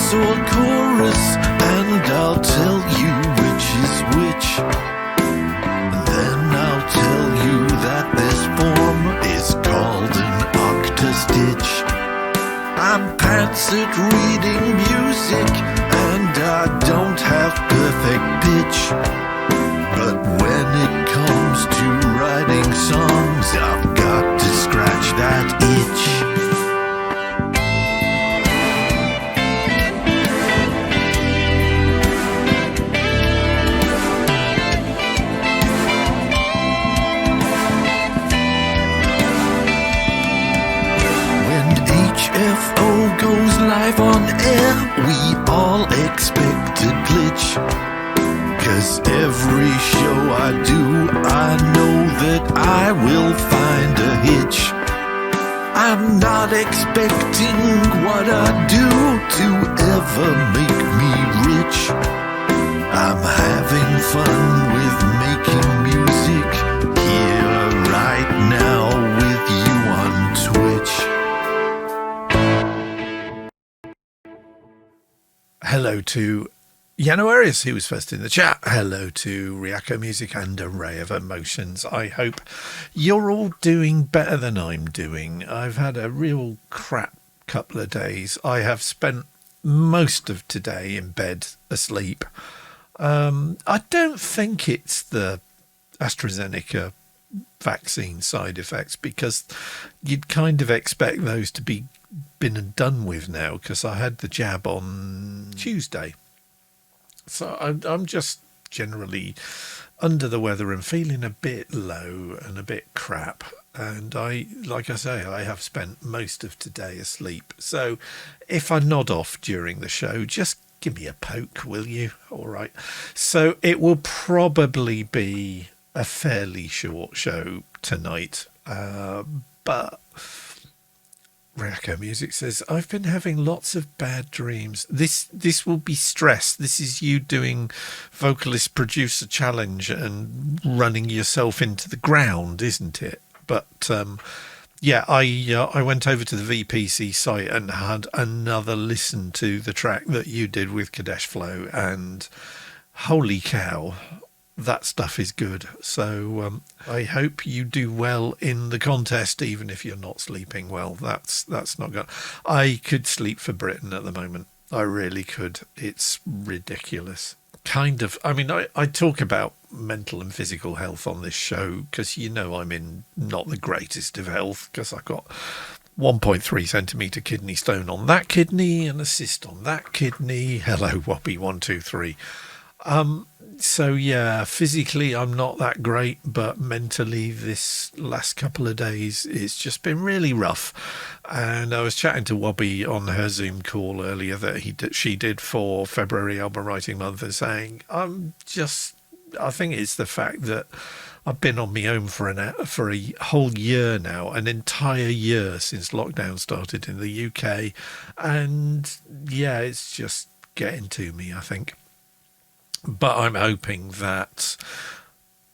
verse or chorus, and I'll tell you which is which. Then I'll tell you that this form is called an octastitch. I'm pants at reading music, and I don't have perfect pitch. But when it comes to writing songs, I've got to scratch that itch. When HFO goes live on air, we all expect a glitch. 'Cause every show I do, I know that I will find a hitch. I'm not expecting what I do to ever make me rich. I'm having fun with making music here right now with you on Twitch. Hello to Yano Arias, who was first in the chat. Hello to Ryako Music and Array of Emotions. I hope you're all doing better than I'm doing. I've had a real crap couple of days. I have spent most of today in bed asleep. I don't think it's the AstraZeneca vaccine side effects, because you'd kind of expect those to be been and done with now, because I had the jab on Tuesday. So I'm just generally under the weather and feeling a bit low and a bit crap. And like I say, I have spent most of today asleep. So if I nod off during the show, just give me a poke, will you? All right. So it will probably be a fairly short show tonight. But Ryako Music says, I've been having lots of bad dreams. This will be stress. This is you doing vocalist producer challenge and running yourself into the ground, isn't it? But yeah, I went over to the VPC site and had another listen to the track that you did with Kadesh Flow, and holy cow, that stuff is good. So I hope you do well in the contest, even if you're not sleeping well. That's not good. I could sleep for Britain at the moment. I really could. It's ridiculous. Kind of. I mean, I talk about mental and physical health on this show because, you know, I'm in not the greatest of health, because I've got 1.3 centimetre kidney stone on that kidney and a cyst on that kidney. Hello, Whoppy 123. So yeah, physically I'm not that great, but mentally this last couple of days it's just been really rough. And I was chatting to Wobby on her Zoom call earlier that she did for February Album Writing Month, and saying I think it's the fact that I've been on my own for a whole year now, an entire year since lockdown started in the UK, and yeah, it's just getting to me, I think. But I'm hoping that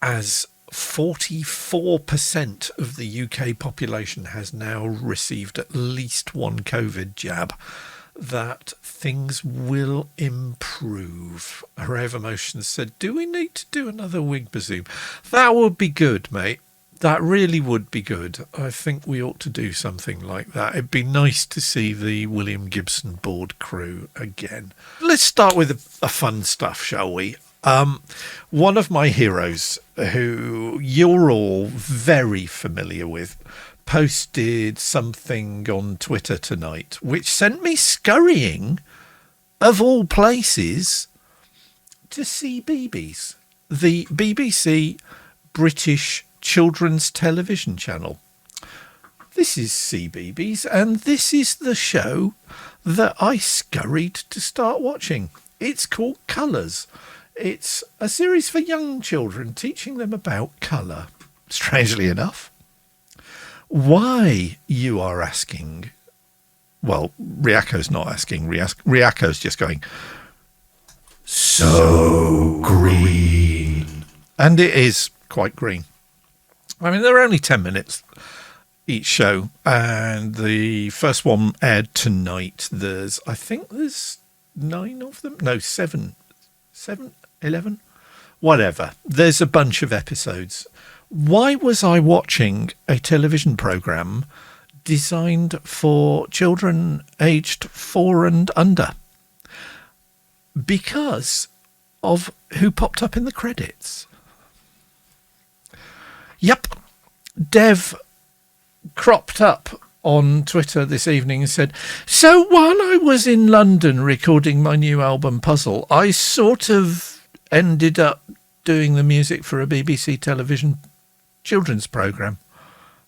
as 44% of the UK population has now received at least one COVID jab, that things will improve. Array of Emotions said, do we need to do another Wig Bazoom? That would be good, mate. That really would be good. I think we ought to do something like that. It'd be nice to see the William Gibson board crew again. Let's start with a fun stuff, shall we? One of my heroes, who you're all very familiar with, posted something on Twitter tonight, which sent me scurrying, of all places, to CBeebies, the BBC British Children's Television Channel. This is CBeebies, and this is the show that I scurried to start watching. It's called Colours. It's a series for young children, teaching them about colour. Strangely enough. Why, you are asking? Well, Ryako's not asking. Ryako's just going, so green. And it is quite green. I mean, they're only 10 minutes each show, and the first one aired tonight. I think there's 9 of them? No, 7, 11? Whatever. There's a bunch of episodes. Why was I watching a television programme designed for children aged 4 and under? Because of who popped up in the credits. Yep. Dev cropped up on Twitter this evening and said, so while I was in London recording my new album Puzzle, I sort of ended up doing the music for a BBC television children's programme.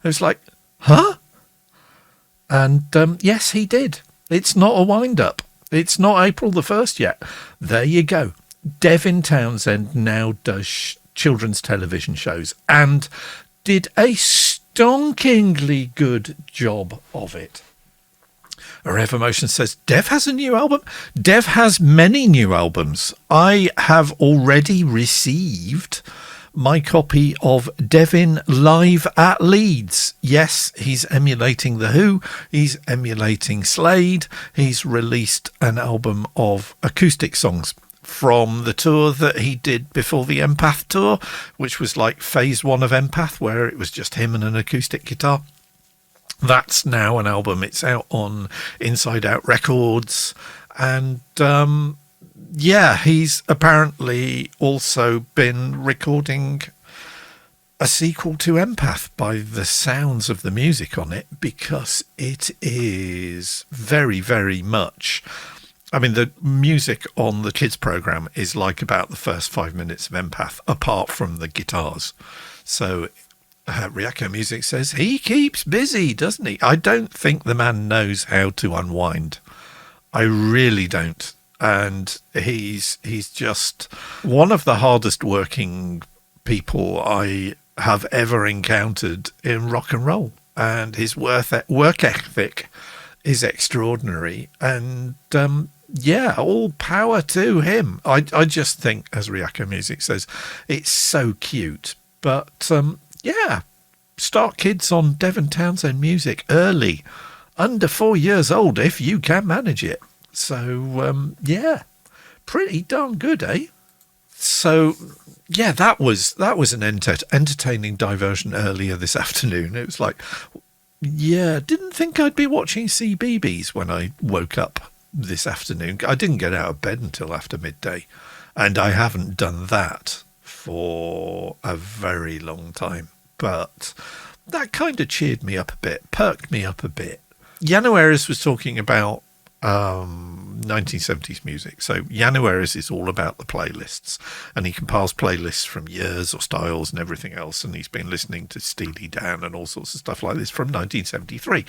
It was like, huh? And yes, he did. It's not a wind-up. It's not April the 1st yet. There you go. Devin Townsend now does children's television shows and did a stonkingly good job of it. Rev Emotion says, Dev has a new album? Dev has many new albums. I have already received my copy of Devin Live at Leeds. Yes, he's emulating The Who. He's emulating Slade. He's released an album of acoustic songs from the tour that he did before the Empath tour, which was like phase 1 of Empath, where it was just him and an acoustic guitar. That's now an album. It's out on Inside Out Records. And yeah, he's apparently also been recording a sequel to Empath by the sounds of the music on it, because it is very, very much... I mean, the music on the kids' programme is like about the first 5 minutes of Empath, apart from the guitars. So Ryako Music says he keeps busy, doesn't he? I don't think the man knows how to unwind. I really don't. And he's just one of the hardest working people I have ever encountered in rock and roll. And his work ethic is extraordinary. And yeah, all power to him. I just think, as Ryako Music says, it's so cute. But yeah, start kids on Devin Townsend music early, under 4 years old, if you can manage it. So yeah, pretty darn good, eh? So yeah, that was an entertaining diversion earlier this afternoon. It was like, yeah, didn't think I'd be watching CBeebies when I woke up this afternoon. I didn't get out of bed until after midday, and I haven't done that for a very long time. But that kind of cheered me up a bit, perked me up a bit. Yano Aries was talking about 1970s music. So Yano Aries is all about the playlists, and he compiles playlists from years or styles and everything else, and he's been listening to Steely Dan and all sorts of stuff like this from 1973.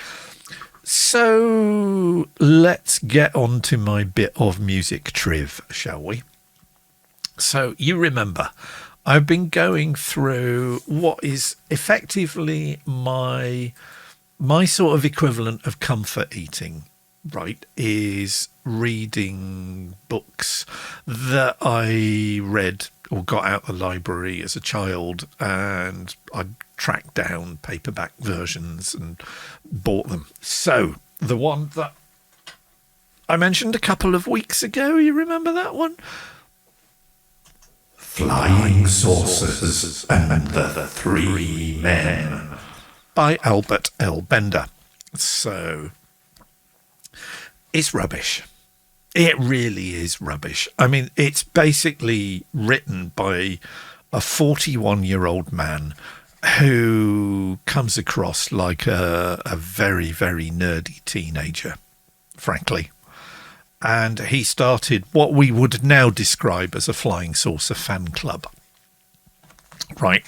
So let's get on to my bit of music triv, shall we? So you remember, I've been going through what is effectively my sort of equivalent of comfort eating, right, is reading books that I read or got out the library as a child, and I tracked down paperback versions and bought them. So the one that I mentioned a couple of weeks ago, you remember that one? Flying Saucers and the Three Men by Albert L. Bender. So it's rubbish. It really is rubbish. I mean, it's basically written by a 41-year-old man who comes across like a very, very nerdy teenager, frankly. And he started what we would now describe as a Flying Saucer fan club. Right.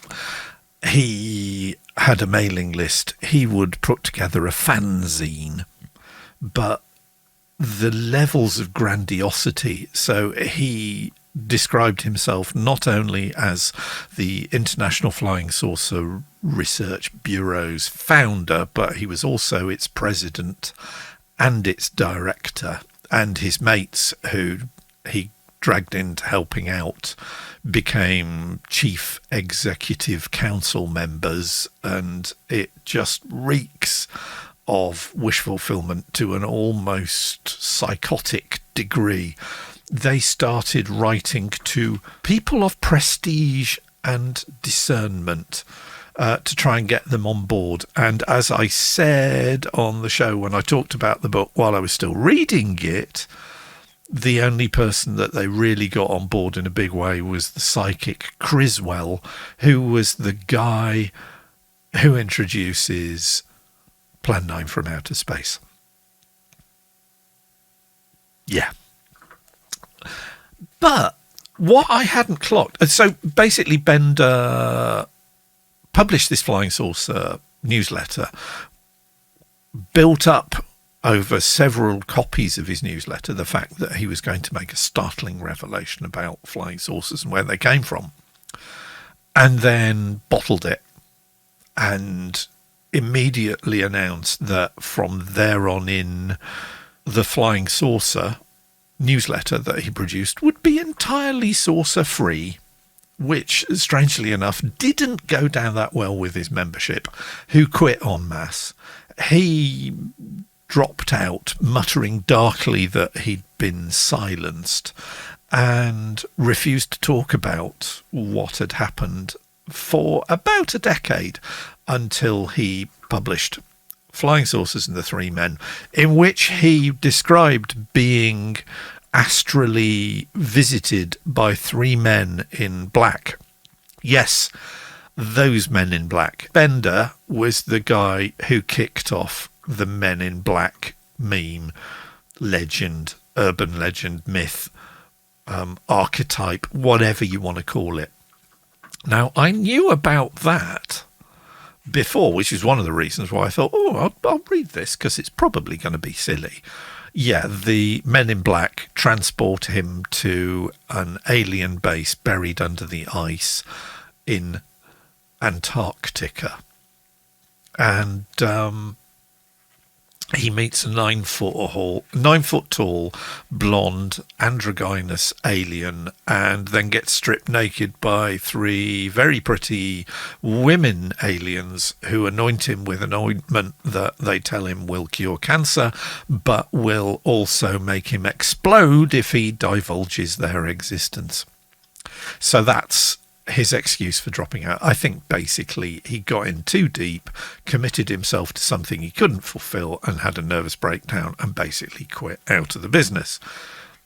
He had a mailing list. He would put together a fanzine, but the levels of grandiosity. So he described himself not only as the International Flying Saucer Research Bureau's founder, but he was also its president and its director. And his mates, who he dragged into helping out, became chief executive council members, and it just reeks of wish fulfillment to an almost psychotic degree. They started writing to people of prestige and discernment to try and get them on board. And as I said on the show when I talked about the book while I was still reading it, the only person that they really got on board in a big way was the psychic Criswell, who was the guy who introduces Plan 9 from outer space. Yeah. But what I hadn't clocked, so basically Bender published this flying saucer newsletter, built up over several copies of his newsletter the fact that he was going to make a startling revelation about flying saucers and where they came from, and then bottled it and immediately announced that from there on in, the flying saucer newsletter that he produced would be entirely saucer free, which strangely enough didn't go down that well with his membership, who quit en masse. He dropped out, muttering darkly that he'd been silenced, and refused to talk about what had happened for about a decade, until he published Flying Saucers and the Three Men, in which he described being astrally visited by three men in black. Yes, those men in black. Bender was the guy who kicked off the Men in Black meme, legend, urban legend, myth, archetype, whatever you want to call it. Now, I knew about that before, which is one of the reasons why I thought, I'll read this, because it's probably going to be silly. Yeah, the Men in Black transport him to an alien base buried under the ice in Antarctica. And he meets a 9 foot tall, blonde, androgynous alien, and then gets stripped naked by three very pretty women aliens who anoint him with an ointment that they tell him will cure cancer, but will also make him explode if he divulges their existence. So that's his excuse for dropping out. I think basically he got in too deep, committed himself to something he couldn't fulfill, and had a nervous breakdown and basically quit out of the business.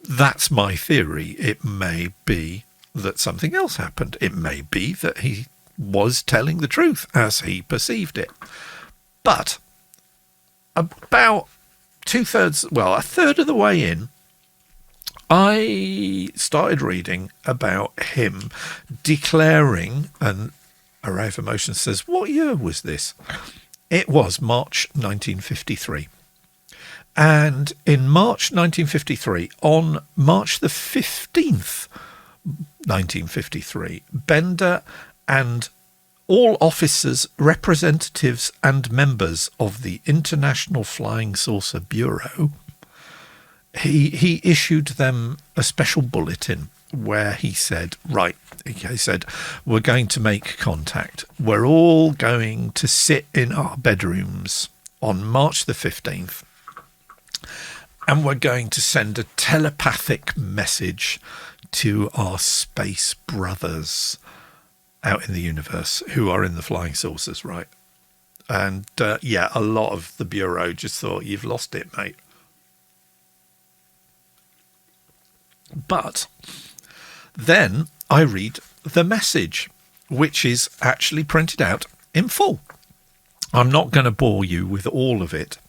That's my theory. It may be that something else happened. It may be that he was telling the truth as he perceived it. But about a third of the way in, I started reading about him declaring, and Array of Emotions says, what year was this? It was March 1953. And in March 1953, on March the 15th, 1953, Bender and all officers, representatives and members of the International Flying Saucer Bureau, he issued them a special bulletin where he said, we're going to make contact. We're all going to sit in our bedrooms on March the 15th, and we're going to send a telepathic message to our space brothers out in the universe who are in the flying saucers, right? And a lot of the Bureau just thought, you've lost it, mate. But then I read the message, which is actually printed out in full. I'm not going to bore you with all of it,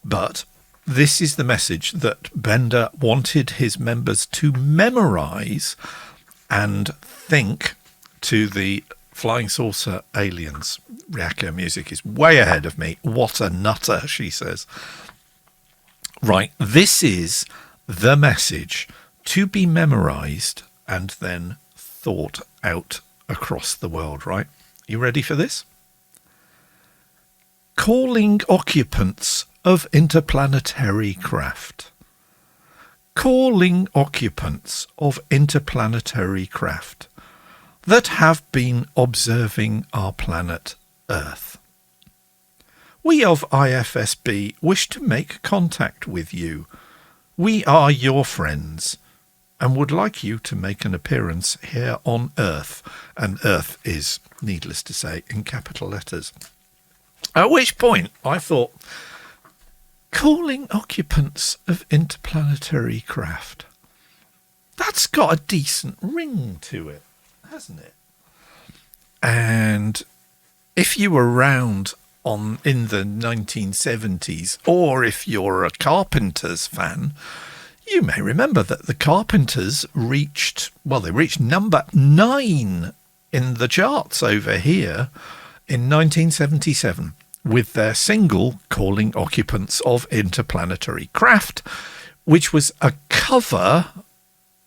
but this is the message that Bender wanted his members to memorize and think to the flying saucer aliens. Ryako Music is way ahead of me. What a nutter, she says. Right, this is the message to be memorized and then thought out across the world, right? You ready for this? Calling occupants of interplanetary craft. Calling occupants of interplanetary craft that have been observing our planet Earth. We of IFSB wish to make contact with you. We are your friends and would like you to make an appearance here on Earth. And Earth is, needless to say, in capital letters. At which point I thought, calling occupants of interplanetary craft. That's got a decent ring to it, hasn't it? And if you were around in the 1970s, or if you're a Carpenters fan, you may remember that the Carpenters reached number 9 in the charts over here in 1977 with their single Calling Occupants of Interplanetary Craft, which was a cover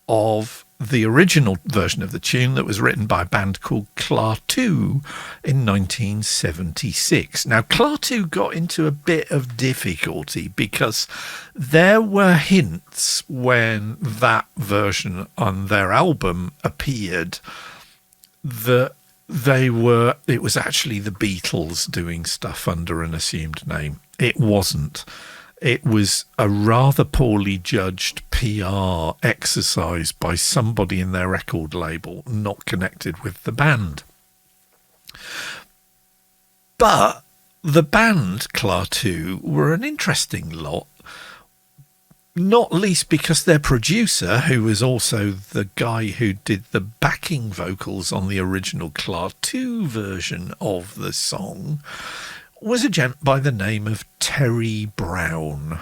of the original version of the tune that was written by a band called Klaatu in 1976. Now, Klaatu got into a bit of difficulty because there were hints when that version on their album appeared that it was actually the Beatles doing stuff under an assumed name. It wasn't. It was a rather poorly judged PR exercise by somebody in their record label not connected with the band. But the band Klaatu were an interesting lot, not least because their producer, who was also the guy who did the backing vocals on the original Klaatu version of the song, was a gent by the name of Terry Brown.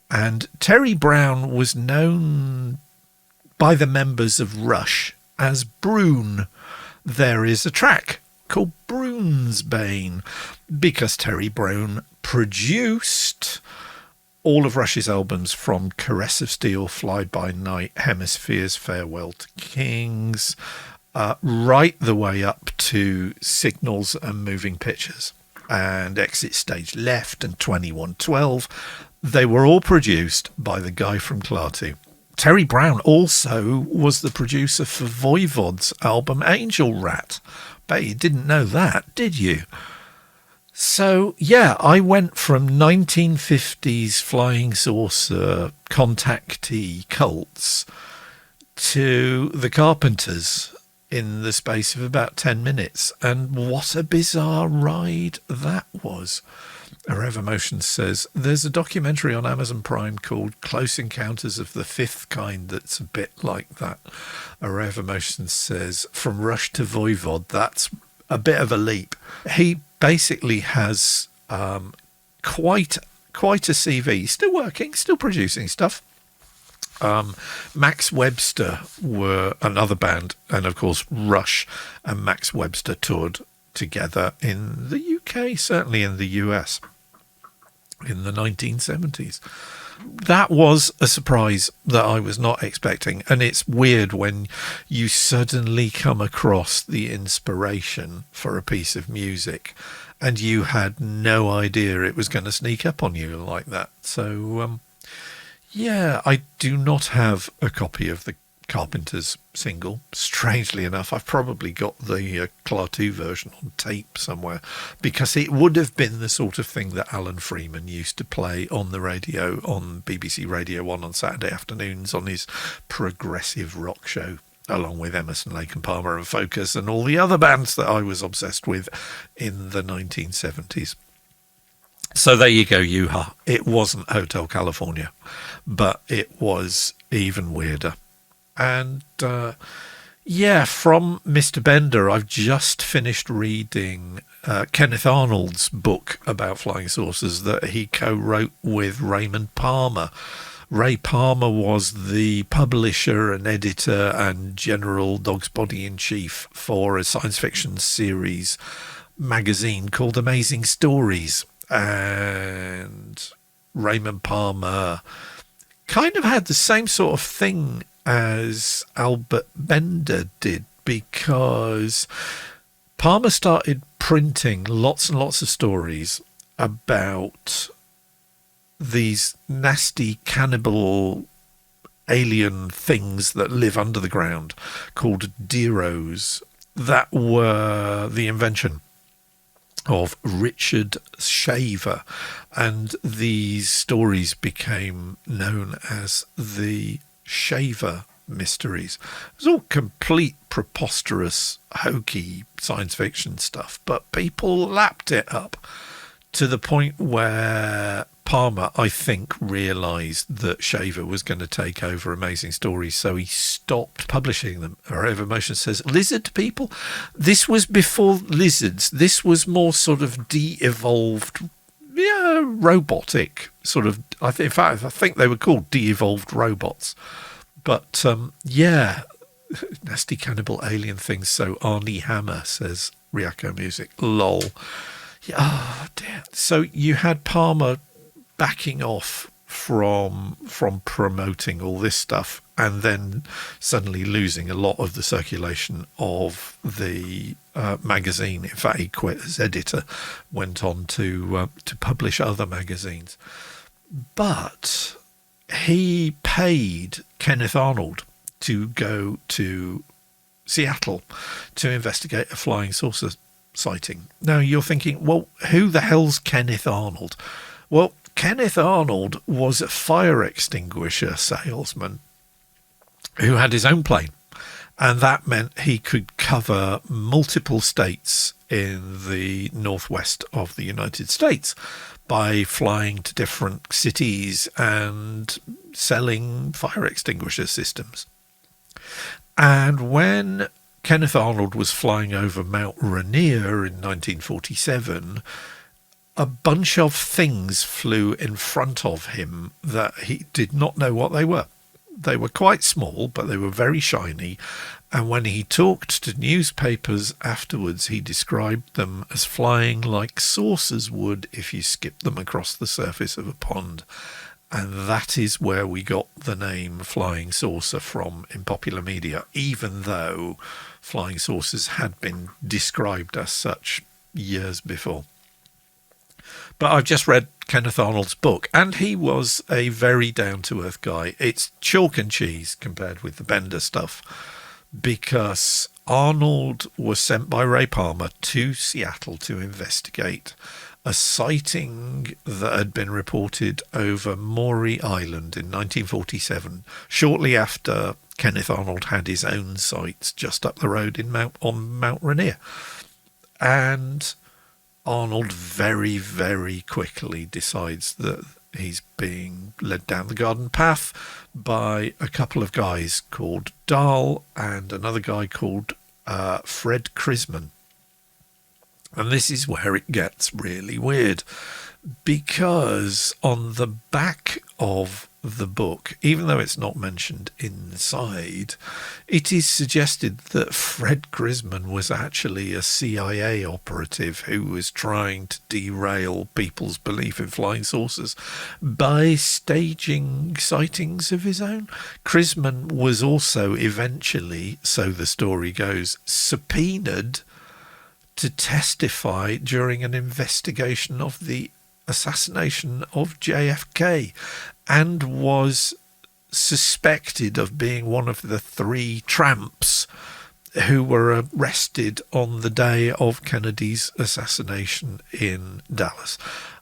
And Terry Brown was known by the members of Rush as Brune. There is a track called Brune's Bane because Terry Brown produced all of Rush's albums from Caress of Steel, Fly By Night, Hemispheres, Farewell to Kings, right the way up to Signals and Moving Pictures and Exit Stage Left and 2112. They were all produced by the guy from Klaatu. Terry Brown also was the producer for Voivod's album Angel Rat. Bet you didn't know that, did you? So, yeah, I went from 1950s flying saucer contactee cults to the Carpenters in the space of about 10 minutes. And what a bizarre ride that was. Rev Emotions says, there's a documentary on Amazon Prime called Close Encounters of the Fifth Kind that's a bit like that. Rev Emotions says, from Rush to Voivod, that's a bit of a leap. He basically has quite a CV. Still working, still producing stuff. Max Webster were another band, and of course Rush and Max Webster toured together in the UK, certainly in the US in the 1970s. That was a surprise that I was not expecting, and it's weird when you suddenly come across the inspiration for a piece of music and you had no idea it was going to sneak up on you like that. So yeah, I do not have a copy of the Carpenters single. Strangely enough, I've probably got the Klaatu version on tape somewhere, because it would have been the sort of thing that Alan Freeman used to play on the radio on BBC Radio 1 on Saturday afternoons on his progressive rock show, along with Emerson, Lake and Palmer and Focus and all the other bands that I was obsessed with in the 1970s. So there you go, Yuha. It wasn't Hotel California, but it was even weirder. And yeah, from Mr. Bender, I've just finished reading Kenneth Arnold's book about flying saucers that he co-wrote with Raymond Palmer. Ray Palmer was the publisher and editor and general dog's body in chief for a science fiction series magazine called Amazing Stories. And Raymond Palmer kind of had the same sort of thing as Albert Bender did, because Palmer started printing lots and lots of stories about these nasty cannibal alien things that live under the ground called Deros that were the invention of Richard Shaver, and these stories became known as the Shaver Mysteries. It was all complete preposterous, hokey science fiction stuff, but people lapped it up to the point where Palmer, I think, realised that Shaver was going to take over Amazing Stories, so he stopped publishing them. Ray of Emotion says, lizard people? This was before lizards. This was more sort of de-evolved, robotic sort of. In fact, I think they were called de-evolved robots. But, nasty cannibal alien things. So Arnie Hammer, says Ryako Music. Lol. Yeah, oh, dear. So you had Palmer backing off from promoting all this stuff, and then suddenly losing a lot of the circulation of the magazine. In fact, he quit as editor, went on to publish other magazines. But he paid Kenneth Arnold to go to Seattle to investigate a flying saucer sighting. Now you're thinking, well, who the hell's Kenneth Arnold? Well, Kenneth Arnold was a fire extinguisher salesman who had his own plane, and that meant he could cover multiple states in the northwest of the United States by flying to different cities and selling fire extinguisher systems. And when Kenneth Arnold was flying over Mount Rainier in 1947, a bunch of things flew in front of him that he did not know what they were. They were quite small, but they were very shiny. And when he talked to newspapers afterwards, he described them as flying like saucers would if you skipped them across the surface of a pond. And that is where we got the name flying saucer from in popular media, even though flying saucers had been described as such years before. But I've just read Kenneth Arnold's book, and he was a very down-to-earth guy. It's chalk and cheese compared with the Bender stuff, because Arnold was sent by Ray Palmer to Seattle to investigate a sighting that had been reported over Maury Island in 1947, shortly after Kenneth Arnold had his own sites just up the road on Mount Rainier. And Arnold very, very quickly decides that he's being led down the garden path by a couple of guys called Dahl and another guy called Fred Krisman. And this is where it gets really weird, because on the back of the book, even though it's not mentioned inside, it is suggested that Fred Krisman was actually a CIA operative who was trying to derail people's belief in flying saucers by staging sightings of his own. Krisman was also eventually, so the story goes, subpoenaed to testify during an investigation of the assassination of JFK, and was suspected of being one of the three tramps who were arrested on the day of Kennedy's assassination in Dallas.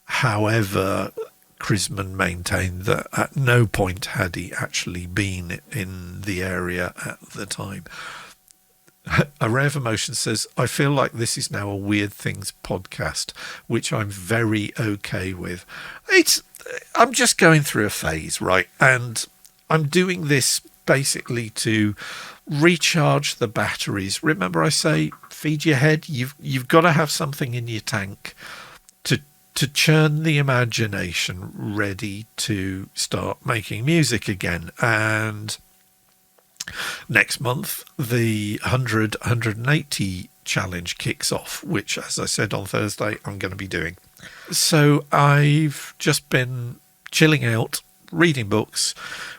However, Krisman maintained that at no point had he actually been in the area at the time. A Ray of Emotion says, I feel like this is now a Weird Things podcast, which I'm very okay with. I'm just going through a phase, right? And I'm doing this basically to recharge the batteries. Remember I say, feed your head. You've got to have something in your tank to churn the imagination, ready to start making music again. And next month, the 180 challenge kicks off, which, as I said on Thursday, I'm going to be doing. So I've just been chilling out, reading books,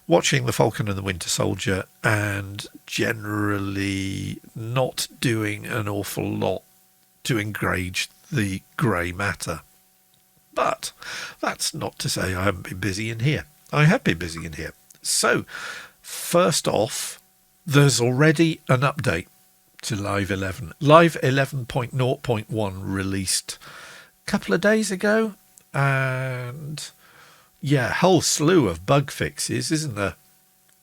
watching The Falcon and the Winter Soldier, and generally not doing an awful lot to engage the grey matter. But that's not to say I haven't been busy in here. I have been busy in here. So, first off, there's already an update to Live 11. Live 11.0.1 released a couple of days ago, and yeah, whole slew of bug fixes, isn't there?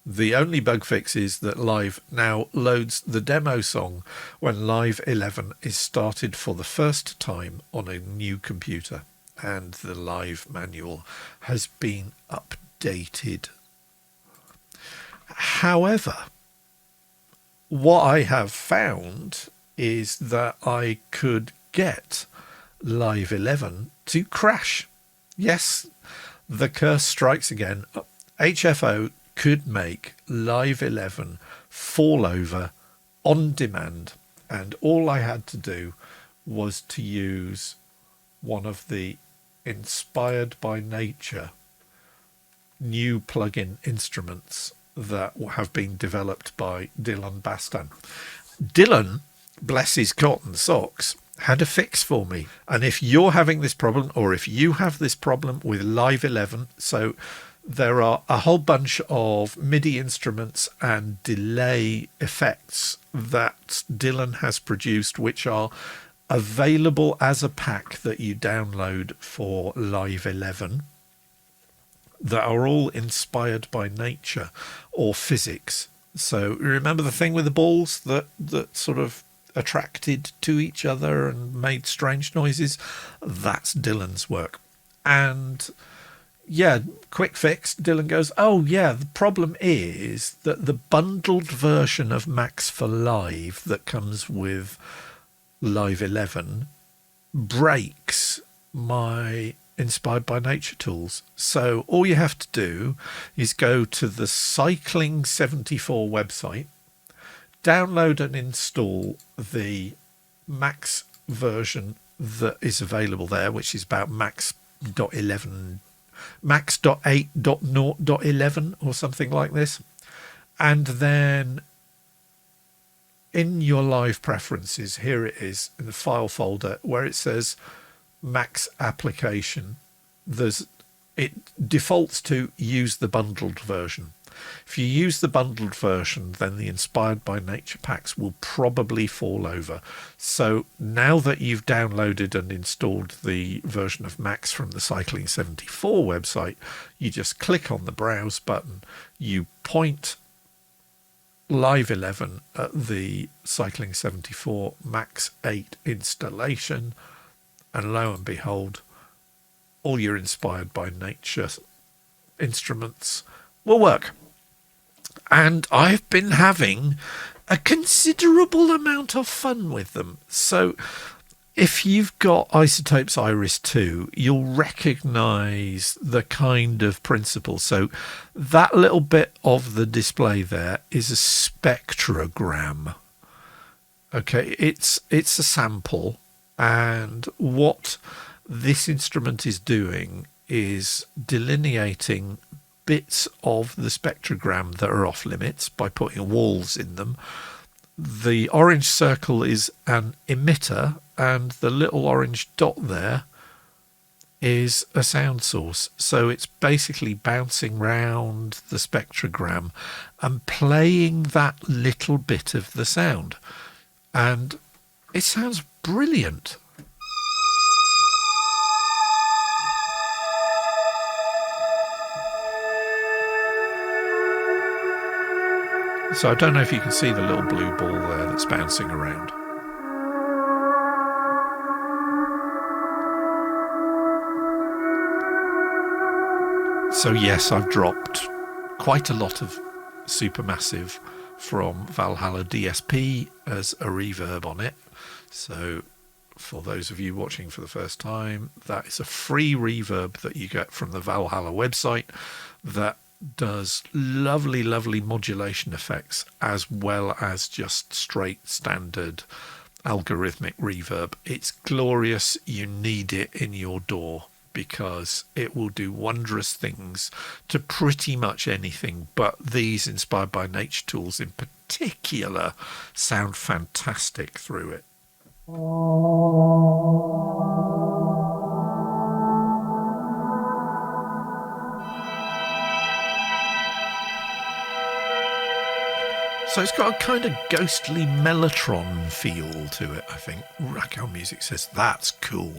The only bug fix is that Live now loads the demo song when Live 11 is started for the first time on a new computer, and the Live manual has been updated. However, what I have found is that I could get Live 11 to crash. Yes, the curse strikes again. HFO could make Live 11 fall over on demand, and all I had to do was to use one of the Inspired by Nature new plugin instruments that have been developed by Dylan Bastan. Dylan, bless his cotton socks, had a fix for me. And if you're having this problem, or if you have this problem with Live 11, so there are a whole bunch of MIDI instruments and delay effects that Dylan has produced, which are available as a pack that you download for Live 11, that are all inspired by nature or physics. So remember the thing with the balls that sort of attracted to each other and made strange noises? That's Dylan's work. And yeah, quick fix. Dylan goes, oh yeah, the problem is that the bundled version of Max for Live that comes with Live 11 breaks my Inspired by Nature tools. So all you have to do is go to the Cycling 74 website, download and install the Max version that is available there, which is about max.11, max.8.0.11 or something like this. And then in your Live preferences, here it is in the file folder where it says Max application. It defaults to use the bundled version. If you use the bundled version, then the Inspired by Nature packs will probably fall over. So now that you've downloaded and installed the version of Max from the Cycling 74 website, you just click on the browse button, you point Live 11 at the Cycling 74 Max 8 installation, and lo and behold, all your Inspired by Nature instruments will work. And I've been having a considerable amount of fun with them. So if you've got Isotopes Iris 2, you'll recognize the kind of principle. So that little bit of the display there is a spectrogram. Okay, it's a sample. And what this instrument is doing is delineating bits of the spectrogram that are off limits by putting walls in them. The orange circle is an emitter, and the little orange dot there is a sound source. So it's basically bouncing round the spectrogram and playing that little bit of the sound. And it sounds brilliant. So I don't know if you can see the little blue ball there that's bouncing around. So yes, I've dropped quite a lot of Supermassive from Valhalla DSP as a reverb on it. So for those of you watching for the first time, that is a free reverb that you get from the Valhalla website that does lovely modulation effects as well as just straight standard algorithmic reverb. It's glorious. You need it in your DAW because it will do wondrous things to pretty much anything, but these Inspired by Nature tools in particular sound fantastic through it. So it's got a kind of ghostly mellotron feel to it, I think. Raquel Music says, that's cool.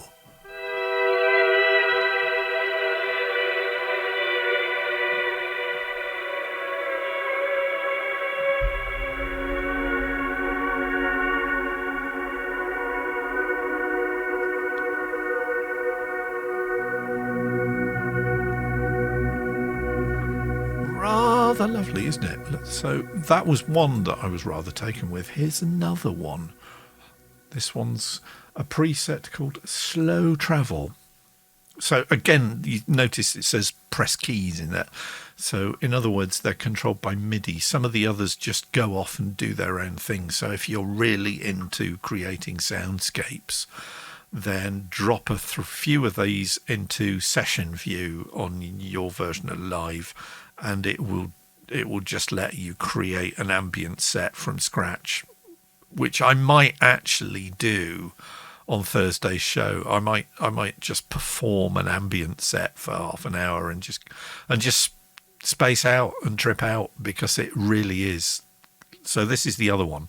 Rather lovely, isn't it? So that was one that I was rather taken with. Here's another one. This one's a preset called Slow Travel. So again, you notice it says press keys in there. So in other words, they're controlled by MIDI. Some of the others just go off and do their own thing. So if you're really into creating soundscapes, then drop a few of these into session view on your version of Live, and it will just let you create an ambient set from scratch, which I might actually do on Thursday's show. I might just perform an ambient set for half an hour and just space out and trip out, because it really is. So this is the other one.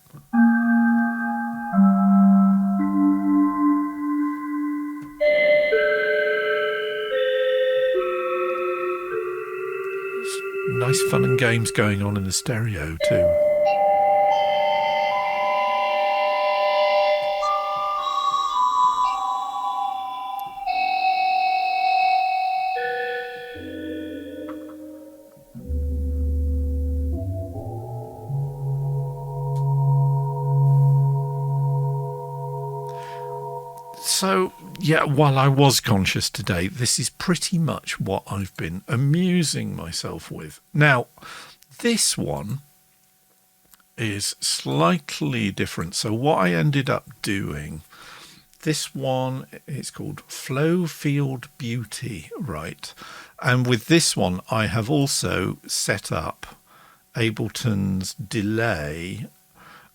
Nice fun and games going on in the stereo too. So, yeah, while I was conscious today, this is pretty much what I've been amusing myself with. Now, this one is slightly different. So what I ended up doing, this one is called Flow Field Beauty, right? And with this one, I have also set up Ableton's delay,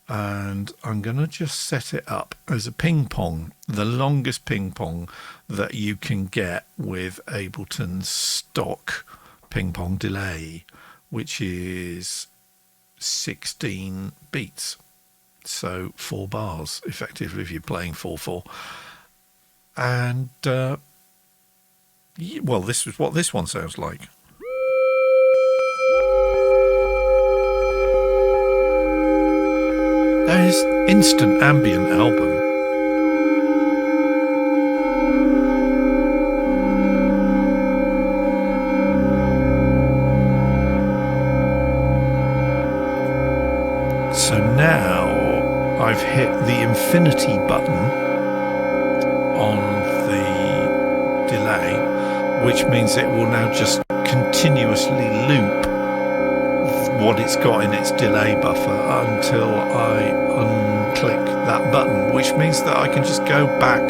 and I'm going to just set it up as a ping pong, the longest ping pong that you can get with Ableton's stock ping pong delay, which is 16 beats. So 4 bars, effectively, if you're playing 4/4. And, well, this is what this one sounds like. There's instant ambient album. So now I've hit the infinity button on the delay, which means it will now just continuously loop what it's got in its delay buffer until I unclick that button, which means that I can just go back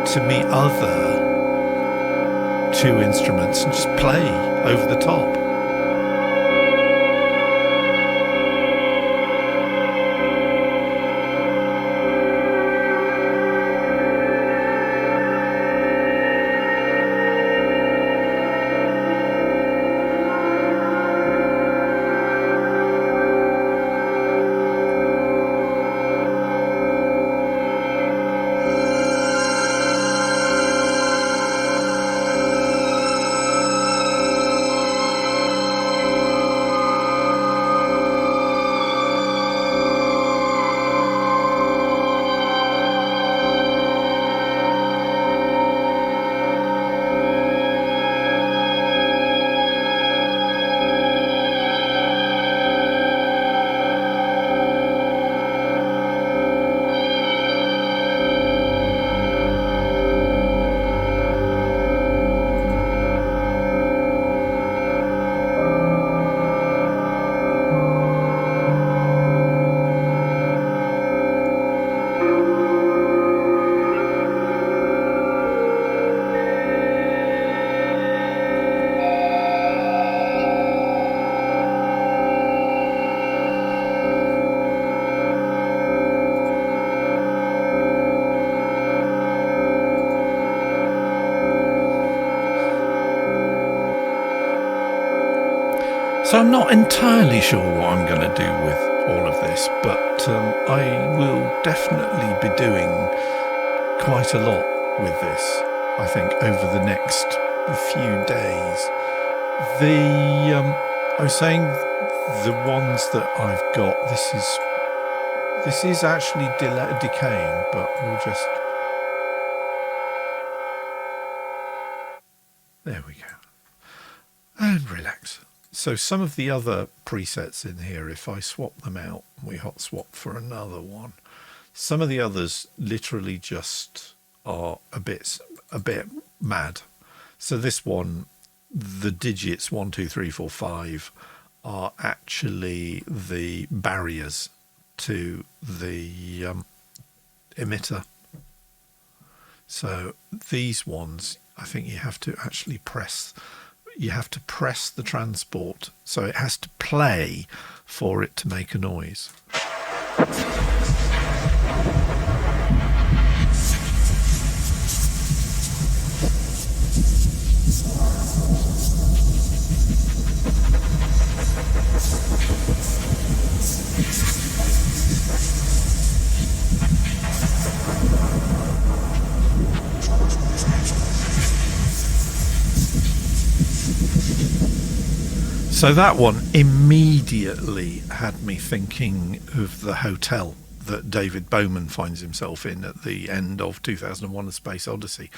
to me other 2 instruments and just play over the top. So I'm not entirely sure what I'm going to do with all of this, but I will definitely be doing quite a lot with this, I think, over the next few days. I was saying the ones that I've got, this is actually decaying, but we'll just... There we go. And relax. So some of the other presets in here, if I swap them out, we hot swap for another one. Some of the others literally just are a bit mad. So this one, the digits 1, 2, 3, 4, 5 are actually the barriers to the emitter. So these ones, I think you have to actually press the transport, so it has to play for it to make a noise. So that one immediately had me thinking of the hotel that David Bowman finds himself in at the end of 2001: A Space Odyssey.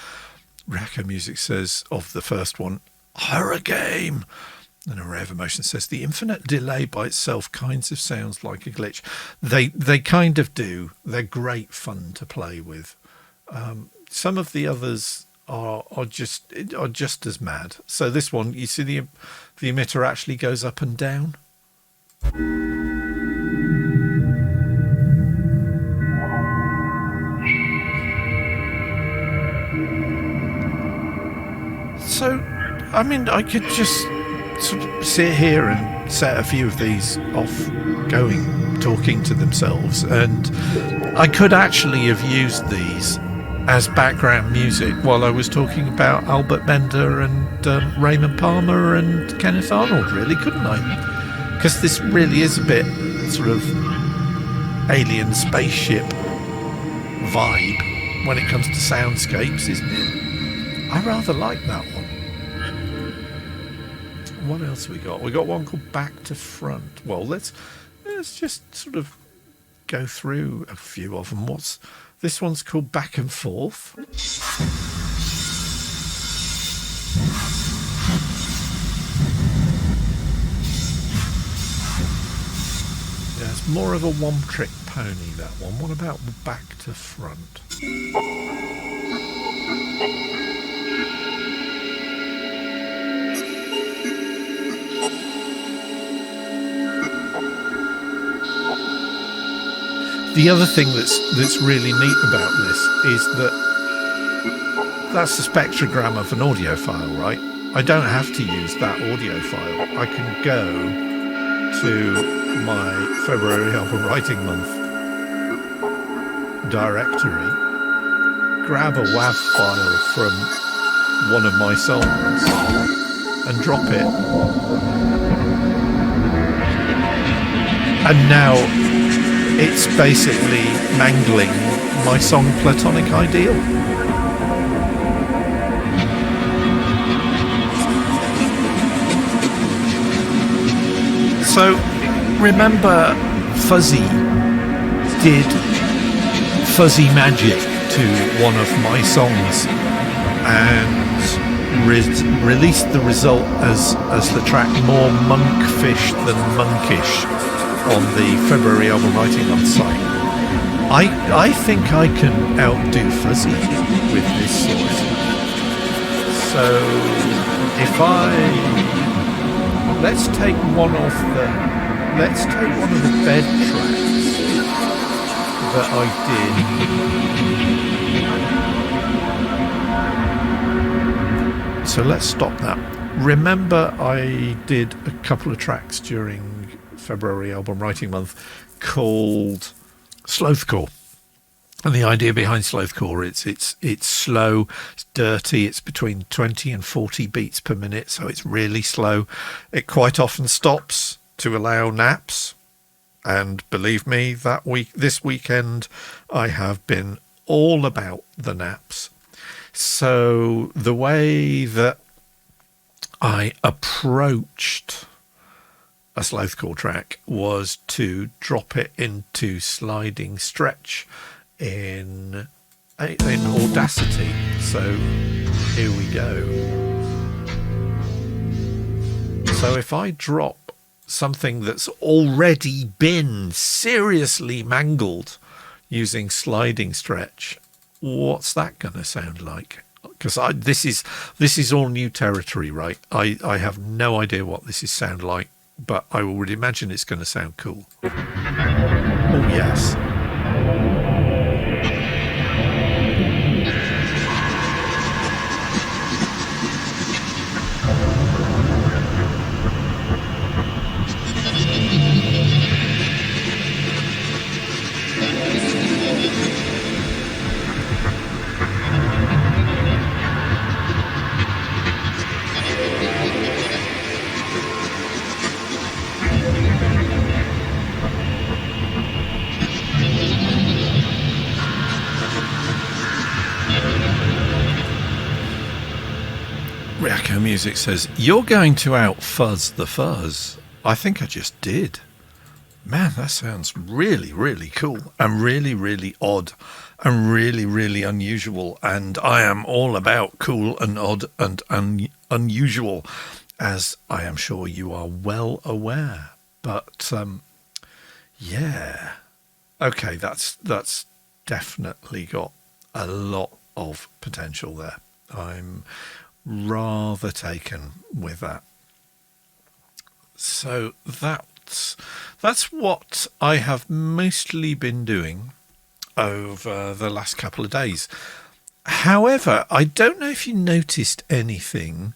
Reacco Music says of the first one, horror game. And Array of Emotion says the infinite delay by itself kinds of sounds like a glitch. They kind of do. They're great fun to play with. Some of the others are just as mad. So this one, you see the emitter actually goes up and down. So, I mean, I could just sort of sit here and set a few of these off going, talking to themselves, and I could actually have used these as background music while I was talking about Albert Bender and Raymond Palmer and Kenneth Arnold, really, couldn't I? Because this really is a bit sort of alien spaceship vibe when it comes to soundscapes, isn't it? I rather like that one. What else we got? We got one called Back to Front. Well, let's just sort of go through a few of them. This one's called Back and Forth. Yeah, it's more of a one-trick pony, that one. What about Back to Front? The other thing that's really neat about this is that that's the spectrogram of an audio file, right? I don't have to use that audio file. I can go to my February album writing month directory, grab a WAV file from one of my songs and drop it. And now it's basically mangling my song Platonic Ideal. So remember Fuzzy did Fuzzy Magic to one of my songs and released the result as the track More Monkfish Than Monkish on the February album writing month site. I think I can outdo Fuzzy with this sort of thing. So if let's take one of the bed tracks that I did. So let's stop that. Remember, I did a couple of tracks during February album writing month called Slothcore, and the idea behind Slothcore, it's slow, it's dirty, it's between 20 and 40 beats per minute, so it's really slow. It quite often stops to allow naps, And believe me, this weekend, I have been all about the naps. So the way that I approached a Slothcore track was to drop it into sliding stretch in Audacity. So here we go. So if I drop something that's already been seriously mangled using sliding stretch, what's that going to sound like? Because this is all new territory, right? I have no idea what this is sound like, but I would imagine it's going to sound cool. Oh yes. Reacco Music says, you're going to out-fuzz the fuzz. I think I just did. Man, that sounds really, really cool and really, really odd and really, really unusual. And I am all about cool and odd and unusual, as I am sure you are well aware. But, yeah. Okay, that's definitely got a lot of potential there. I'm rather taken with that. So that's what I have mostly been doing over the last couple of days. However, I don't know if you noticed anything.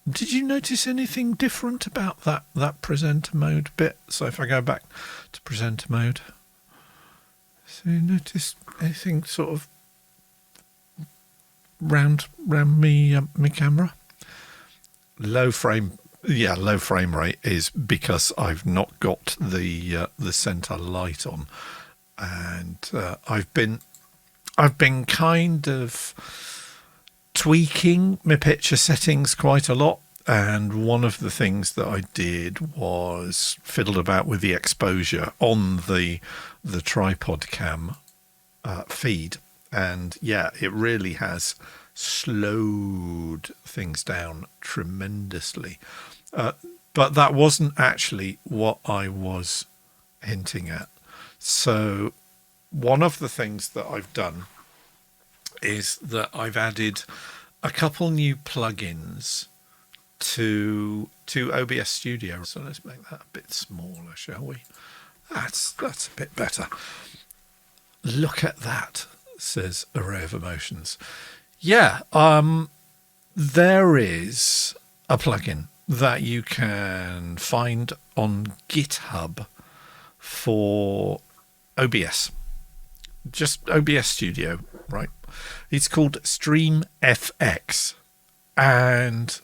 Did you notice anything different about that presenter mode bit? So if I go back to presenter mode, so you notice anything sort of round me camera? Low frame rate is because I've not got the center light on, and I've been kind of tweaking my picture settings quite a lot. And one of the things that I did was fiddled about with the exposure on the tripod cam feed. And yeah, it really has slowed things down tremendously. But that wasn't actually what I was hinting at. So one of the things that I've done is that I've added a couple new plugins to OBS Studio. So let's make that a bit smaller, shall we? That's a bit better. Look at that, says Array of Emotions. Yeah, there is a plugin that you can find on GitHub for OBS. Just OBS Studio, right? It's called StreamFX. And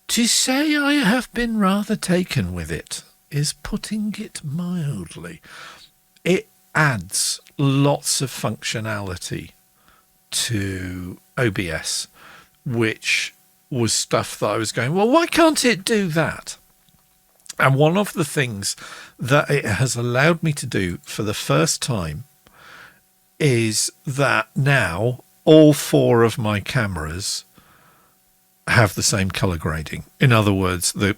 to say I have been rather taken with it is putting it mildly. It adds lots of functionality to OBS, which was stuff that I was going, well, why can't it do that? And one of the things that it has allowed me to do for the first time is that now all four of my cameras have the same color grading. In other words, the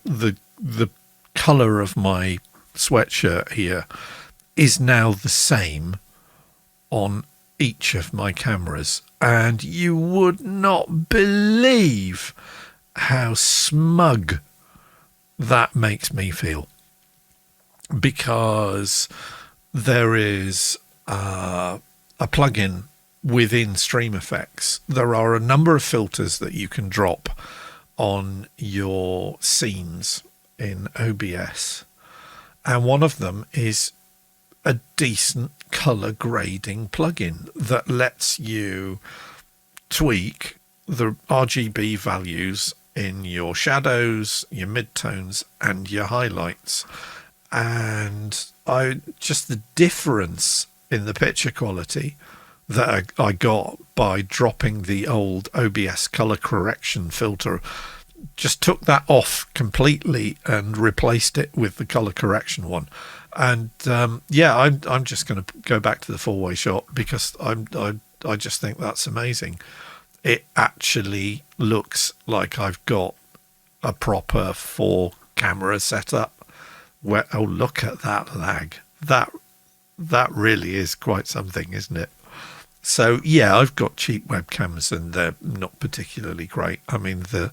color of my sweatshirt here is now the same on each of my cameras. And you would not believe how smug that makes me feel, because there is a plugin within StreamFX. There are a number of filters that you can drop on your scenes in OBS, and one of them is a decent color grading plugin that lets you tweak the RGB values in your shadows, your midtones, and your highlights. and just the difference in the picture quality that I got by dropping the old OBS color correction filter, just took that off completely and replaced it with the color correction one. And I'm just going to go back to the 4-way shot because I just think that's amazing. It actually looks like I've got a proper 4 camera setup. Where, oh, look at that lag. That really is quite something, isn't it? So yeah, I've got cheap webcams and they're not particularly great. I mean, the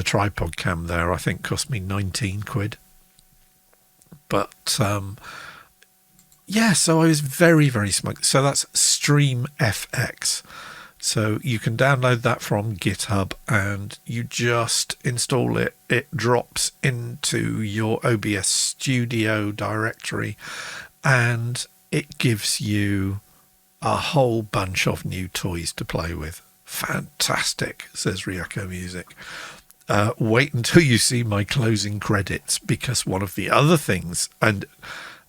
tripod cam there, I think cost me 19 quid. But yeah, so I was very, very smug. So that's StreamFX. So you can download that from GitHub and you just install it. It drops into your OBS Studio directory and it gives you a whole bunch of new toys to play with. Fantastic, says Ryako Music. Wait until you see my closing credits, because one of the other things, and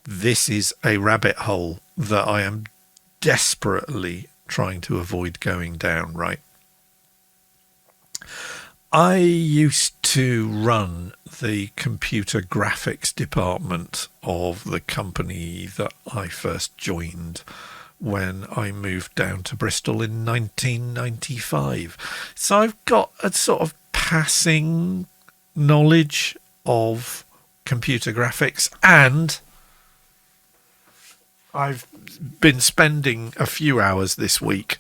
this is a rabbit hole that I am desperately trying to avoid going down, right? I used to run the computer graphics department of the company that I first joined when I moved down to Bristol in 1995. So I've got a sort of passing knowledge of computer graphics, and I've been spending a few hours this week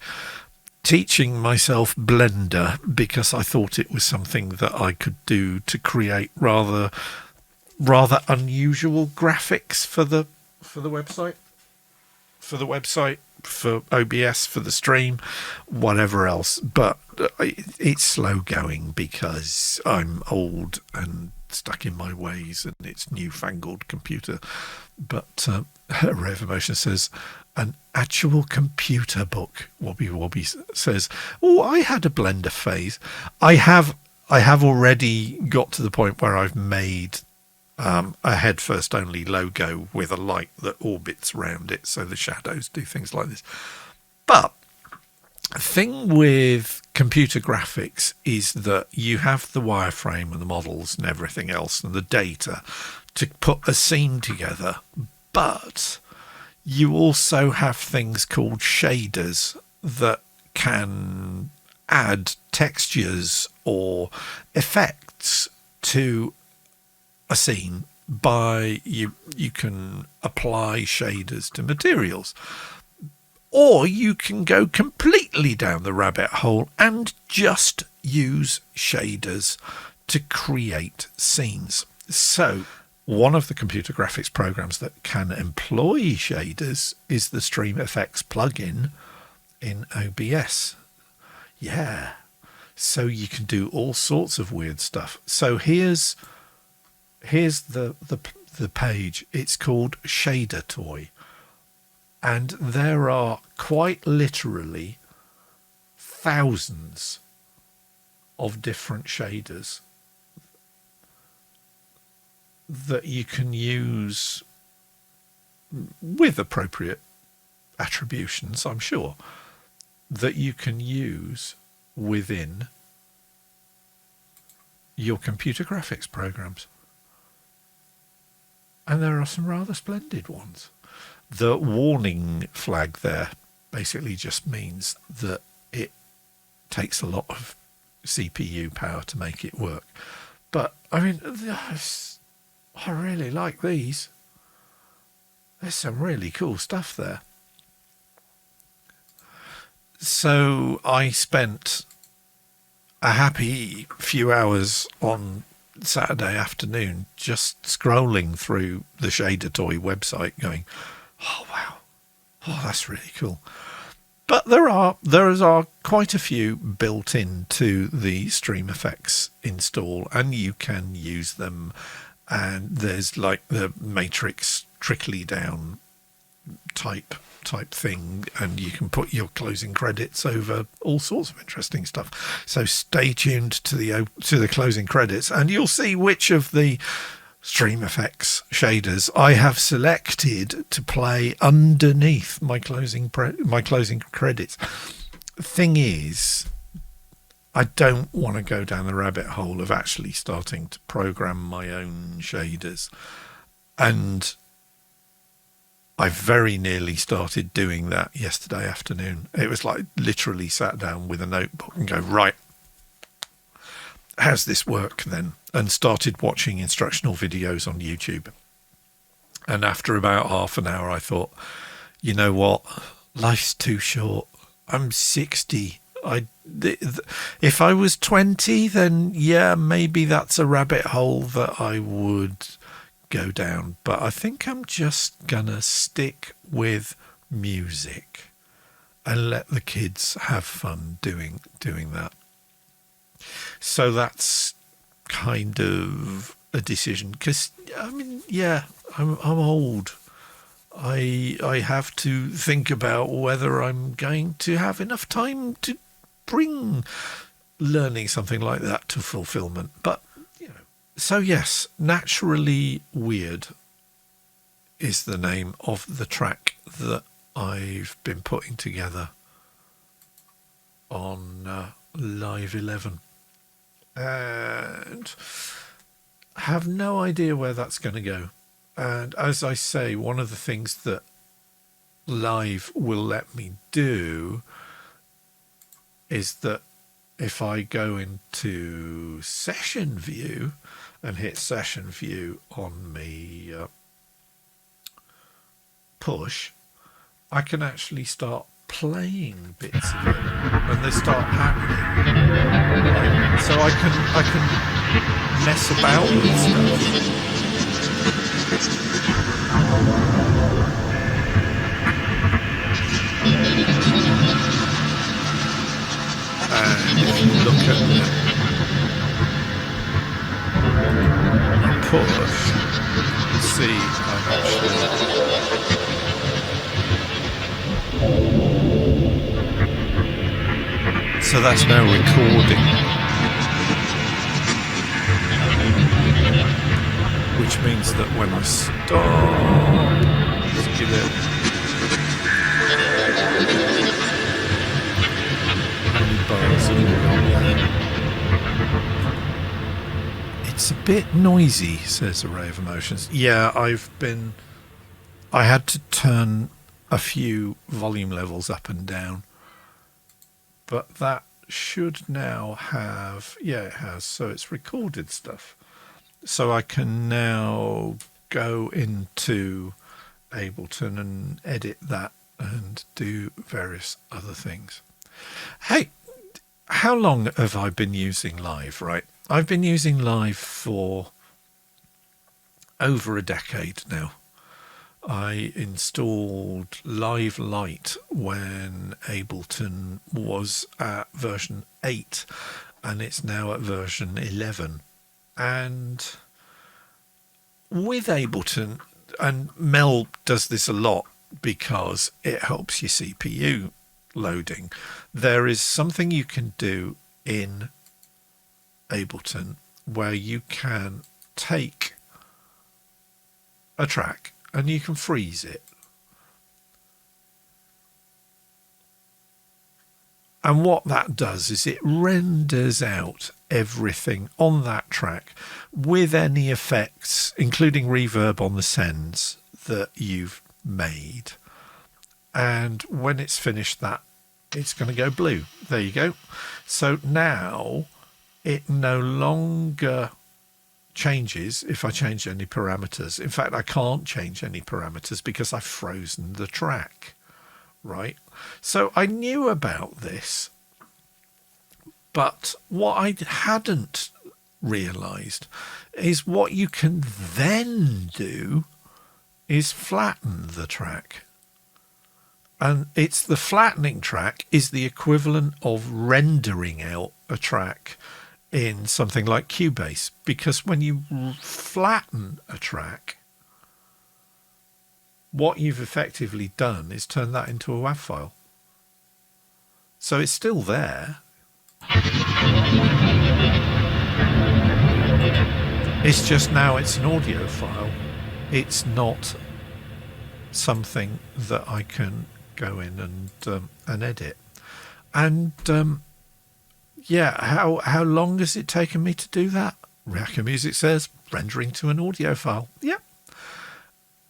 teaching myself Blender because I thought it was something that I could do to create rather unusual graphics for the website. For OBS, for the stream, whatever else. But it's slow going because I'm old and stuck in my ways and it's newfangled computer. But Rave Emotion says, an actual computer book. Wobby says, oh, I had a Blender phase. I have already got to the point where I've made a head first only logo with a light that orbits around it, so the shadows do things like this. But the thing with computer graphics is that you have the wireframe and the models and everything else and the data to put a scene together, but you also have things called shaders that can add textures or effects to a scene. By you can apply shaders to materials, or you can go completely down the rabbit hole and just use shaders to create scenes. So one of the computer graphics programs that can employ shaders is the StreamFX plugin in OBS. Yeah, so you can do all sorts of weird stuff. So here's the page. It's called Shader Toy, and there are quite literally thousands of different shaders that you can use with appropriate attributions, I'm sure, that you can use within your computer graphics programs. And there are some rather splendid ones. The warning flag there basically just means that it takes a lot of CPU power to make it work. But, I mean, I really like these. There's some really cool stuff there. So I spent a happy few hours on Saturday afternoon just scrolling through the Shader Toy website going, oh wow, oh that's really cool. But there are quite a few built into the StreamFX install, and you can use them, and there's like the matrix trickly down type thing, and you can put your closing credits over all sorts of interesting stuff. So stay tuned to the closing credits, and you'll see which of the Stream Effects shaders, I have selected to play underneath my closing credits. Thing is, I don't want to go down the rabbit hole of actually starting to program my own shaders, and I very nearly started doing that yesterday afternoon. It was like literally sat down with a notebook and go, right, how's this work then? And started watching instructional videos on YouTube. And after about half an hour, I thought, you know what? Life's too short. I'm 60. If I was 20, then yeah, maybe that's a rabbit hole that I would go down. But I think I'm just gonna stick with music and let the kids have fun doing that. So that's kind of a decision, because I mean, yeah, I'm old. I have to think about whether I'm going to have enough time to bring learning something like that to fulfillment. But you know, so yes, Naturally Weird is the name of the track that I've been putting together on Live 11. And have no idea where that's going to go. And as I say, one of the things that Live will let me do is that if I go into session view and hit session view on me push, I can actually start playing bits of it and they start happening. So I can mess about with stuff. And if you look at the push, you see I'm actually so that's now recording, which means that when I stop, let's give it how many bars have we got there? It's a bit noisy, says Array of Emotions. Yeah, I had to turn a few volume levels up and down. But that should now have, yeah, it has. So it's recorded stuff. So I can now go into Ableton and edit that and do various other things. Hey, how long have I been using Live, right? I've been using Live for over a decade now. I installed Live Lite when Ableton was at version 8 and it's now at version 11. And with Ableton, and Mel does this a lot because it helps your CPU loading, there is something you can do in Ableton where you can take a track and you can freeze it. And what that does is it renders out everything on that track with any effects, including reverb on the sends that you've made. And when it's finished that, it's going to go blue. There you go. So now it no longer changes if I change any parameters. In fact, I can't change any parameters because I've frozen the track, right? So I knew about this, but what I hadn't realized is what you can then do is flatten the track. And it's the flattening track is the equivalent of rendering out a track in something like Cubase, because when you flatten a track, what you've effectively done is turn that into a WAV file. So it's still there. It's just now it's an audio file. It's not something that I can go in and edit. And yeah, how long has it taken me to do that? Reactor Music says rendering to an audio file. Yeah,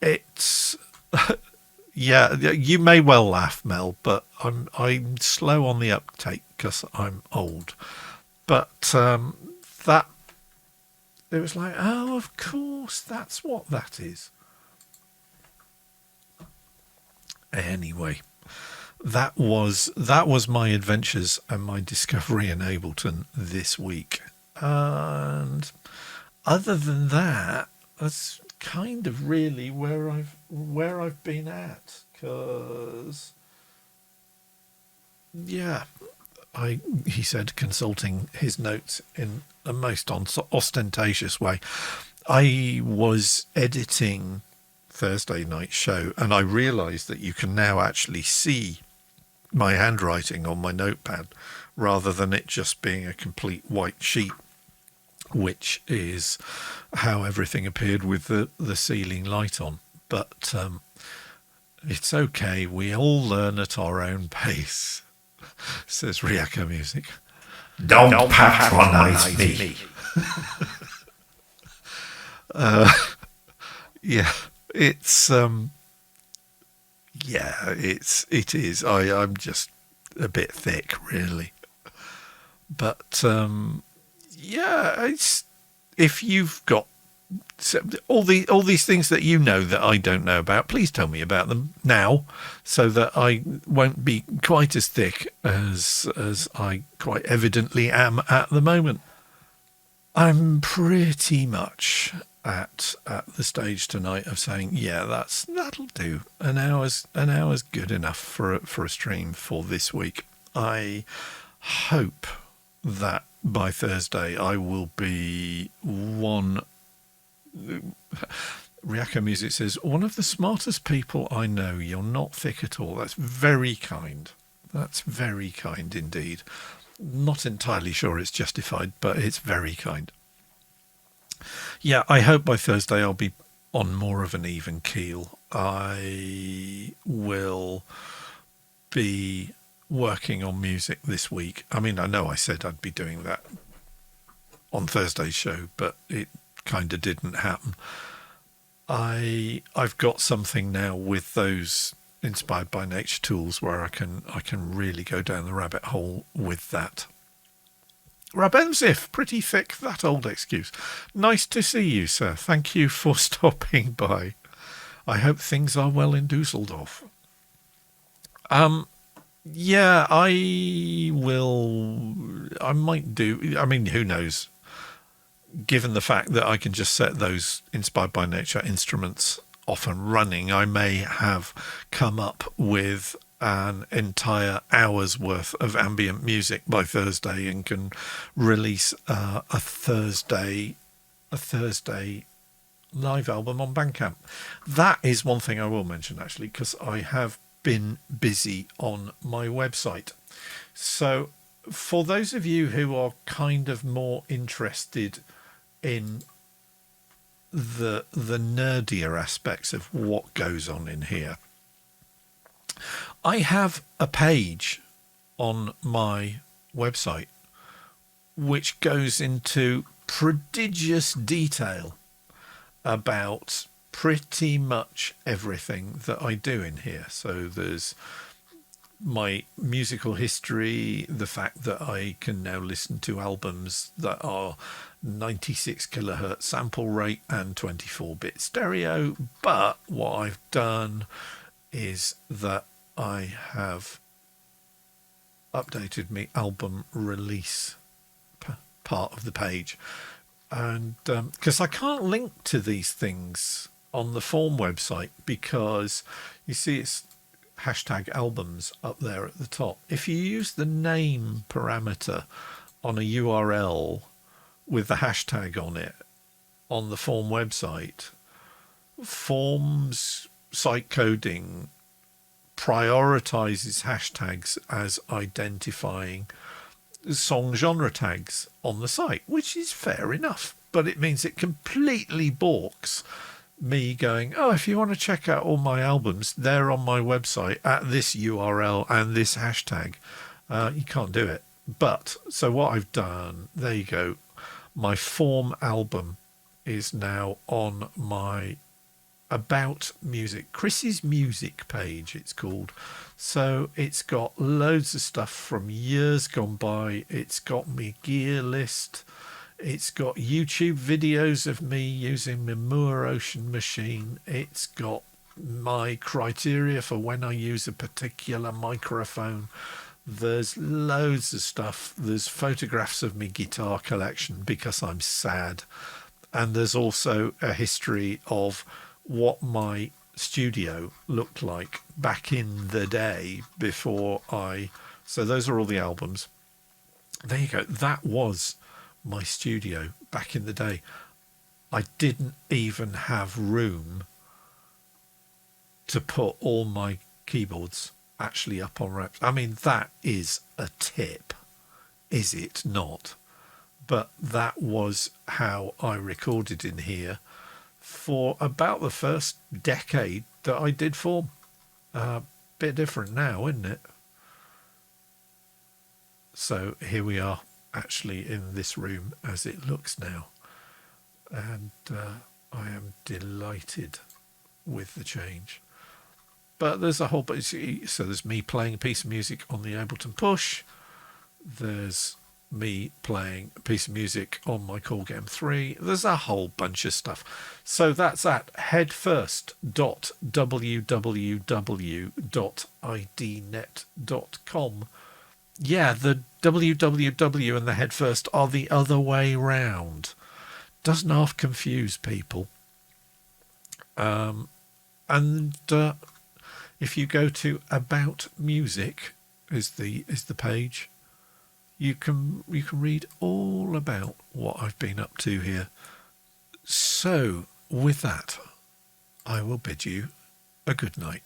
it's yeah. You may well laugh, Mel, but I'm slow on the uptake because I'm old. But that it was like, oh, of course, that's what that is. Anyway, that was my adventures and my discovery in Ableton this week. And other than that, that's kind of really where I've been at. Because yeah, he said, consulting his notes in a most ostentatious way. I was editing Thursday night show and I realized that you can now actually see my handwriting on my notepad rather than it just being a complete white sheet, which is how everything appeared with the ceiling light on. But it's okay, we all learn at our own pace, says Riako Music. Don't patronize me. Yeah, it's it is. I'm just a bit thick, really. But yeah, it's if you've got all these things that you know that I don't know about, please tell me about them now, so that I won't be quite as thick as I quite evidently am at the moment. I'm pretty much at the stage tonight of saying, yeah, that'll do. An hour's good enough for a stream for this week. I hope that by Thursday I will be one. Riako Music says, one of the smartest people I know. You're not thick at all. That's very kind. That's very kind indeed. Not entirely sure it's justified, but it's very kind. Yeah, I hope by Thursday I'll be on more of an even keel. I will be working on music this week. I mean, I know I said I'd be doing that on Thursday's show, but it kind of didn't happen. I've got something now with those inspired by nature tools where I can really go down the rabbit hole with that. Rabenzif, pretty thick, that old excuse. Nice to see you, sir. Thank you for stopping by. I hope things are well in Dusseldorf. Yeah, I might do, I mean, who knows? Given the fact that I can just set those inspired by nature instruments off and running, I may have come up with an entire hour's worth of ambient music by Thursday and can release a Thursday live album on Bandcamp. That is one thing I will mention, actually, because I have been busy on my website. So for those of you who are kind of more interested in the nerdier aspects of what goes on in here, I have a page on my website which goes into prodigious detail about pretty much everything that I do in here. So there's my musical history, the fact that I can now listen to albums that are 96 kilohertz sample rate and 24-bit stereo. But what I've done is that I have updated my album release part of the page. And because I can't link to these things on the FAWM website, because you see it's hashtag albums up there at the top. If you use the name parameter on a URL with the hashtag on it on the FAWM website, FAWM's site coding prioritizes hashtags as identifying song genre tags on the site, which is fair enough. but it means it completely balks me going, oh, if you want to check out all my albums, they're on my website at this URL and this hashtag. You can't do it. But so what I've done, there you go. My FAWM album is now on my About Music, Chris's Music page, it's called. So it's got loads of stuff from years gone by. It's got my gear list. It's got YouTube videos of me using my Moore Ocean machine. It's got my criteria for when I use a particular microphone. There's loads of stuff. There's photographs of my guitar collection because I'm sad. And there's also a history of what my studio looked like back in the day before so those are all the albums. There you go. That was my studio back in the day. I didn't even have room to put all my keyboards actually up on racks. I mean, that is a tip, is it not? But that was how I recorded in here for about the first decade that I did FAWM. Bit different now, isn't it? So here we are, actually in this room as it looks now, and I am delighted with the change. But there's a whole bunch. So there's me playing a piece of music on the Ableton Push. There's me playing a piece of music on my Korg M3. There's a whole bunch of stuff. So that's at headfirst.www.idnet.com. Yeah, the www and the headfirst are the other way round. Doesn't half confuse people. If you go to About Music is the page, you can read all about what I've been up to here. So with that, I will bid you a good night.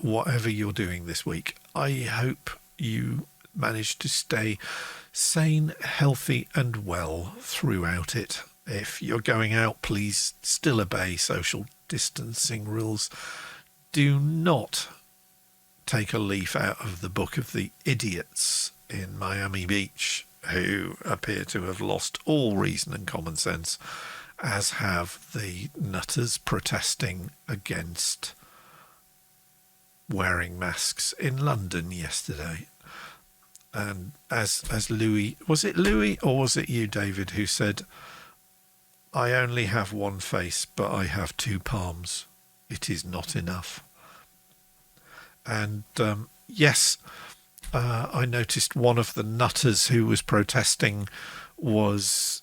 Whatever you're doing this week, I hope you manage to stay sane, healthy and well throughout it. If you're going out, please still obey social distancing rules. Do not take a leaf out of the book of the idiots in Miami Beach who appear to have lost all reason and common sense, as have the nutters protesting against wearing masks in London yesterday. And as Louis, was it Louis or was it you, David, who said, I only have one face, but I have two palms. It is not enough. And yes, I noticed one of the nutters who was protesting was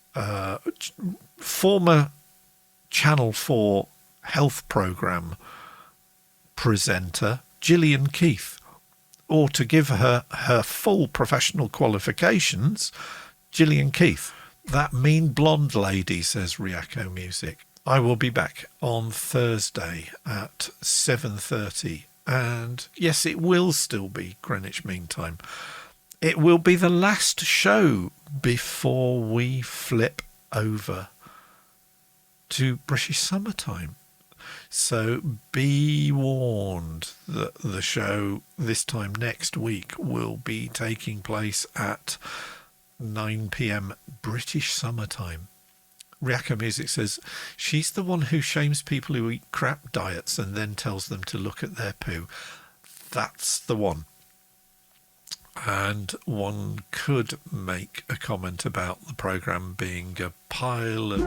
former Channel 4 health programme presenter Gillian Keith. Or to give her full professional qualifications, Gillian Keith. That mean blonde lady, says Riako Music. I will be back on Thursday at 7:30. And yes, it will still be Greenwich Mean Time. It will be the last show before we flip over to British Summertime. So be warned that the show this time next week will be taking place at 9 p.m. British Summertime. Riako Music says she's the one who shames people who eat crap diets and then tells them to look at their poo. That's the one. And one could make a comment about the programme being a pile of